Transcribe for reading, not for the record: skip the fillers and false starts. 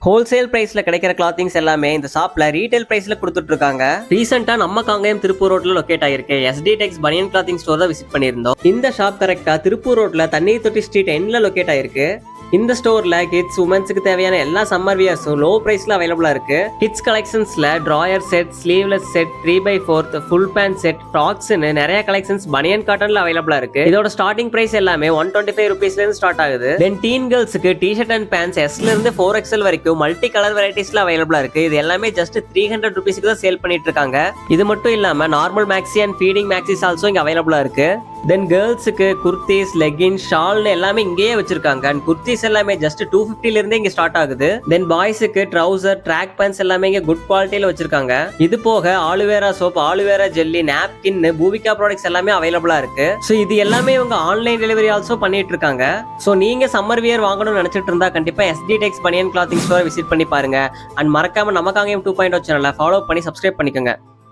Wholesale பிரைஸ்ல கிடைக்கிற clothings எல்லாமே இந்த ஷாப்ல ரீட்டைல் பிரைஸ்ல கொடுத்துட்டு இருக்காங்க. ரீசெண்டா நம்ம காங்கேயம் திருப்பூர் ரோட்ல லொகேட் ஆயிருக்கு SD டெக்ஸ் பனியன் கிளாத்திங் ஸ்டோர் தான் விசிட் பண்ணியிருந்தோம். இந்த ஷாப் கரெக்டா திருப்பூர் ரோட்ல தண்ணீர் தொட்டி ஸ்ட்ரீட் எண்ட்ல லொகேட் ஆயிருக்கு. இந்த ஸ்டோர்ல கிட்ஸ் உமன்ஸ்க்கு தேவையான எல்லா சம்மர் வியர்ஸும் லோ பிரைஸ்ல அவைலபிளா இருக்கு. கிட்ஸ் கலெக்ஷன்ஸ்ல drawer set, sleeveless set, 3/4 full pant set, ஃப்ராக்ஸ்னு நிறைய கலெக்ஷன்ஸ் பனியன் காட்டன்ல அவைலபிளா இருக்கு. இதோட ஸ்டார்டிங் பிரைஸ் எல்லாமே 125 rupeesல இருந்து ஸ்டார்ட் ஆகுது. தென் டீன் கேர்ள்ஸ்க்கு டி-ஷர்ட் அண்ட் பேண்ட்ஸ் Sல இருந்து 4XL வரைக்கும் மல்டி கலர் வெரைட்டிஸ்ல அவைலபிளா இருக்கு. இது எல்லாமே ஜஸ்ட் 300 rupeesக்கு தான் சேல் பண்ணிட்டு இருக்காங்க. இது மட்டும் இல்லாம normal maxi and feeding Maxis also இங்க அவைலபிளா இருக்கு. தென் கேர்ள்ஸுக்கு குர்த்திஸ், லெகின்ஸ், ஷால்னு எல்லாமே இங்கேயே வச்சிருக்காங்க. அண்ட் குர்த்திஸ் எல்லாமே ஜஸ்ட் 250ல இருந்தே இங்க ஸ்டார்ட் ஆகுது. தென் பாய்ஸுக்கு ட்ரவுசர், ட்ராக் பேண்ட்ஸ் எல்லாமே இங்க குட் குவாலிட்டியில வச்சிருக்காங்க. இது போக aloe vera soap, aloe vera jelly, napkin, Poorvika products எல்லாமே அவைலபிளா இருக்கு. ஸோ இது எல்லாமே இவங்க ஆன்லைன் டெலிவரி ஆல்சோ பண்ணிட்டு இருக்காங்க. ஸோ நீங்க சம்மர் வியர் வாங்கணும்னு நினைச்சிட்டு இருந்தா கண்டிப்பா SD டெக்ஸ் பனியன் கிளாத்திங் ஸ்டோரை விசிட் பண்ணி பாருங்க. அண்ட் மறக்காம நம்ம காங்கேயம் 2.0 சேனலை ஃபாலோ பண்ணி சப்ஸ்கிரைப் பண்ணிக்கோங்க.